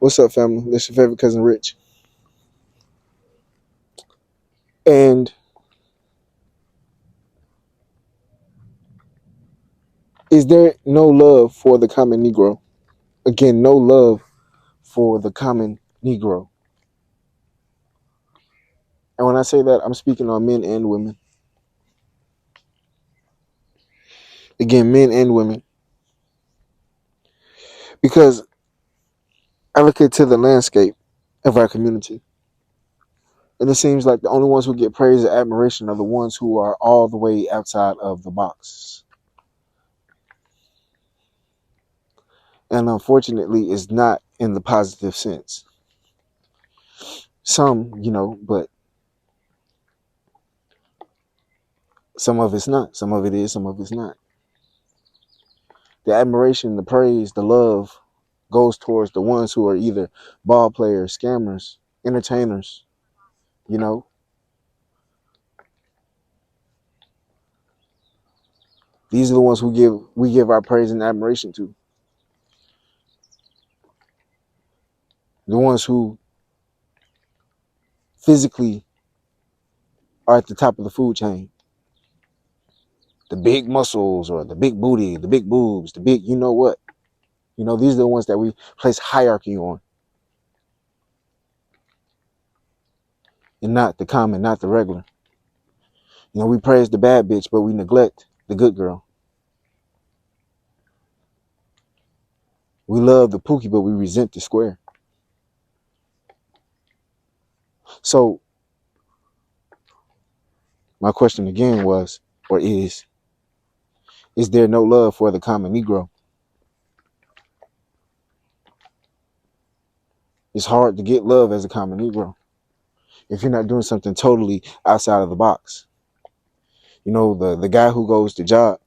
What's up, family? This your favorite cousin, Rich. And is there no love for the common Negro? Again, no love for the common Negro. And when I say that, I'm speaking on men and women. Again, men and women. Because I look into the landscape of our community, and it seems like the only ones who get praise and admiration are the ones who are all the way outside of the box. And unfortunately, it's not in the positive sense. Some, but some of it's not. Some of it is, some of it's not. The admiration, the praise, the love goes towards the ones who are either ball players, scammers, entertainers, you know. These are the ones we give our praise and admiration to. The ones who physically are at the top of the food chain. The big muscles or the big booty, the big boobs, the big you know what. These are the ones that we place hierarchy on. And not the common, not the regular. We praise the bad bitch, but we neglect the good girl. We love the pookie, but we resent the square. So my question again was, or is there no love for the common Negro? It's hard to get love as a common Negro if you're not doing something totally outside of the box. The guy who goes to the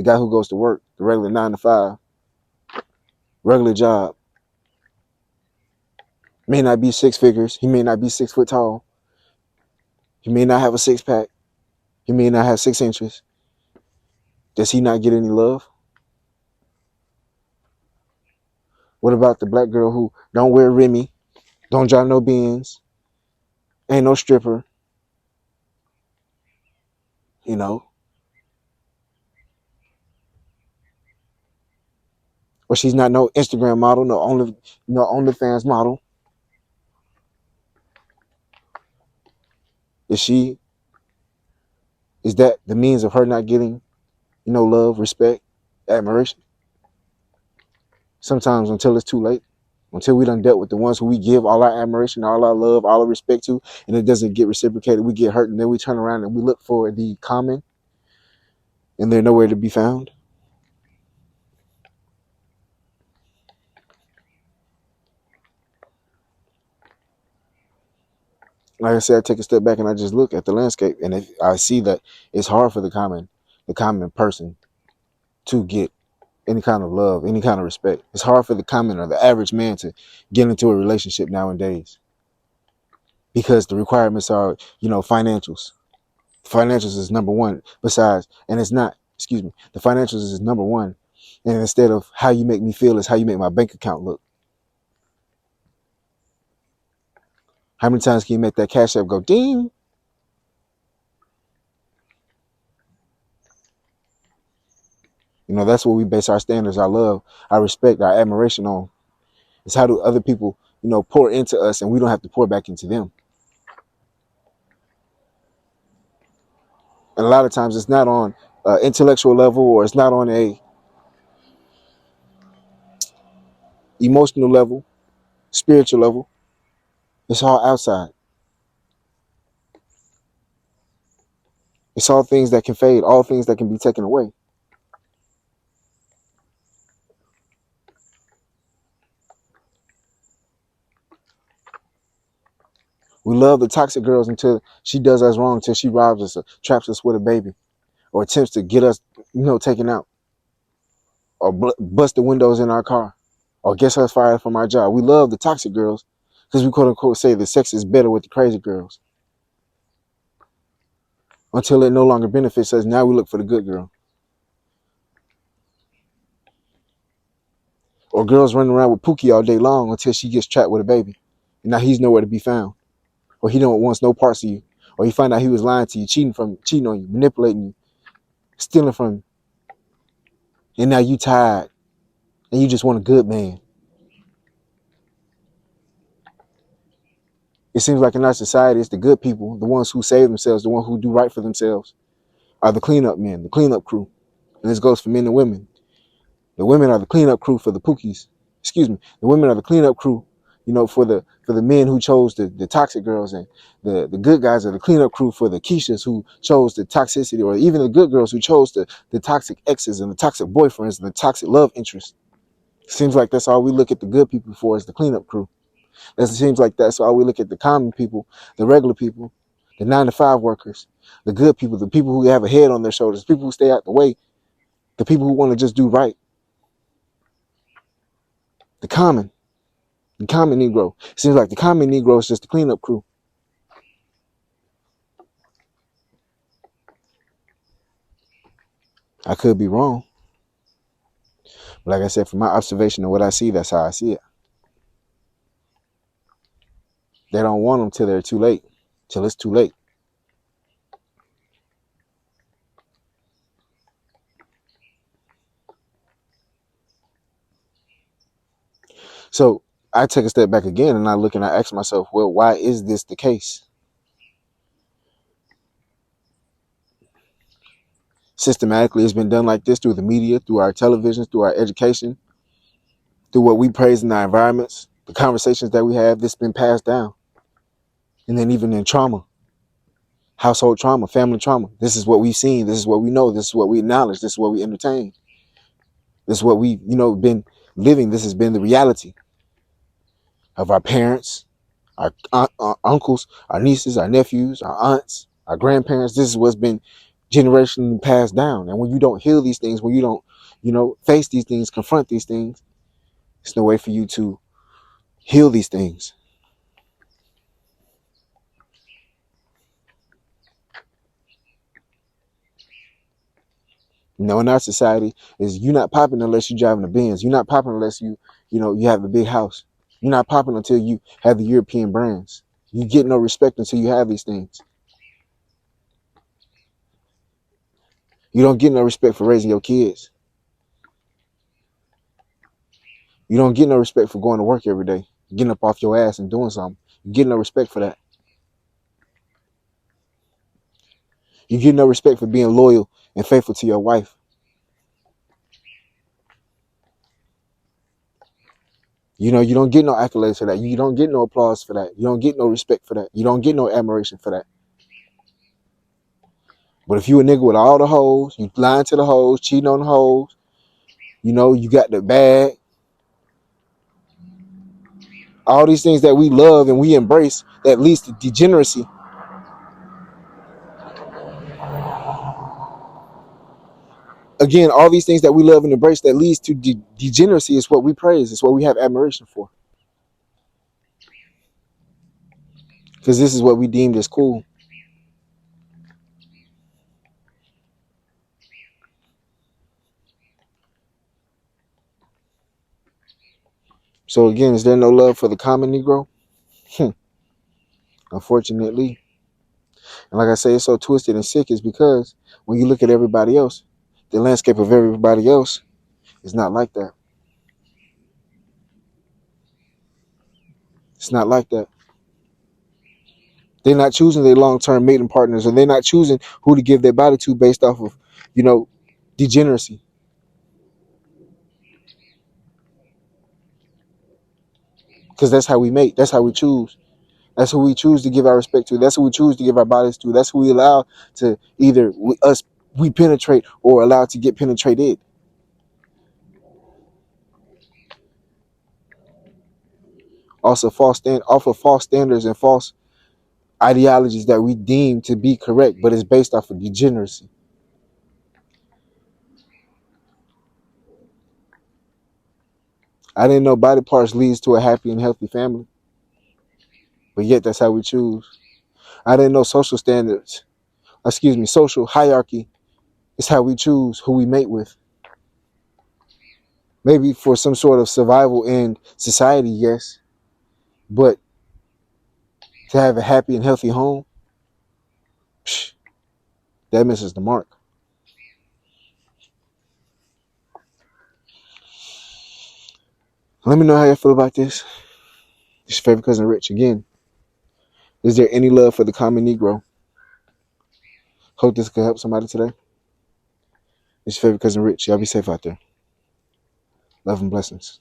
guy who goes to work, the regular 9 to 5, regular job, may not be six figures. He may not be 6 foot tall. He may not have a six pack. He may not have 6 inches. Does he not get any love? What about the black girl who don't wear Remy, don't drive no Benz, ain't no stripper, you know? Or she's not no Instagram model, no OnlyFans model. Is that the means of her not getting, love, respect, admiration? Sometimes until it's too late, until we done dealt with the ones who we give all our admiration, all our love, all our respect to, and it doesn't get reciprocated, we get hurt, and then we turn around and we look for the common, and they're nowhere to be found. Like I said, I take a step back and I just look at the landscape, and if I see that it's hard for the common person to get any kind of love, any kind of respect. It's hard for the common or the average man to get into a relationship nowadays because the requirements are, financials. Financials is number one. Besides, and it's not. Excuse me. The financials is number one, and instead of how you make me feel, is how you make my bank account look. How many times can you make that cash app go ding? That's what we base our standards, our love, our respect, our admiration on. It's how do other people, pour into us and we don't have to pour back into them. And a lot of times it's not on intellectual level, or it's not on a emotional level, spiritual level. It's all outside. It's all things that can fade, all things that can be taken away. We love the toxic girls until she does us wrong, until she robs us or traps us with a baby, or attempts to get us, taken out, or bust the windows in our car, or gets us fired from our job. We love the toxic girls because we quote unquote say the sex is better with the crazy girls. Until it no longer benefits us, now we look for the good girl. Or girls running around with Pookie all day long until she gets trapped with a baby. And now he's nowhere to be found. Or he don't wants no parts of you. Or you find out he was lying to you, cheating on you, manipulating you, stealing from you. And now you tired. And you just want a good man. It seems like in our society, it's the good people, the ones who save themselves, the ones who do right for themselves, are the cleanup men, the cleanup crew. And this goes for men and women. The women are the cleanup crew for the Pookies. Excuse me. The women are the cleanup crew, for the men who chose the toxic girls, and the good guys are the cleanup crew for the Keishas who chose the toxicity, or even the good girls who chose the toxic exes and the toxic boyfriends and the toxic love interests. Seems like that's all we look at the good people for, is the cleanup crew. It seems like that's all we look at the common people, the regular people, the 9-to-5 workers, the good people, the people who have a head on their shoulders, people who stay out the way, the people who want to just do right. The common Negro. It seems like the common Negro is just the cleanup crew. I could be wrong. But like I said, from my observation of what I see, that's how I see it. They don't want them till they're too late, till it's too late. So I take a step back again and I look and I ask myself, well, why is this the case? Systematically, it's been done like this through the media, through our televisions, through our education, through what we praise in our environments, the conversations that we have. This been passed down. And then even in trauma, household trauma, family trauma, this is what we've seen, this is what we know, this is what we acknowledge, this is what we entertain, this is what we been living. This has been the reality of our parents, our uncles, our nieces, our nephews, our aunts, our grandparents. This is what's been generationally passed down. And when you don't heal these things, when you don't face these things, confront these things, there's no way for you to heal these things. In our society, is you're not popping unless you're driving a Benz. You're not popping unless you have a big house. You're not popping until you have the European brands. You get no respect until you have these things. You don't get no respect for raising your kids. You don't get no respect for going to work every day, getting up off your ass and doing something. You get no respect for that. You get no respect for being loyal and faithful to your wife. You don't get no accolades for that. You don't get no applause for that. You don't get no respect for that. You don't get no admiration for that. But if you a nigga with all the hoes, you lying to the hoes, cheating on the hoes, you got the bag, all these things that we love and we embrace that leads to degeneracy. Again, all these things that we love and embrace that leads to degeneracy is what we praise. It's what we have admiration for. Because this is what we deemed as cool. So again, is there no love for the common Negro? Unfortunately. And like I say, it's so twisted and sick is because when you look at everybody else, the landscape of everybody else is not like that. It's not like that. They're not choosing their long-term mating partners, and they're not choosing who to give their body to based off of, degeneracy. Because that's how we mate. That's how we choose. That's who we choose to give our respect to. That's who we choose to give our bodies to. That's who we allow to either we penetrate or allow to get penetrated. Also, off of false standards and false ideologies that we deem to be correct, but it's based off of degeneracy. I didn't know body parts leads to a happy and healthy family, but yet that's how we choose. I didn't know social hierarchy is how we choose who we mate with. Maybe for some sort of survival in society, yes. But to have a happy and healthy home, psh, that misses the mark. Let me know how you feel about this. It's your favorite cousin Rich again. Is there any love for the common Negro? Hope this could help somebody today. It's your favorite cousin Rich. Y'all be safe out there. Love and blessings.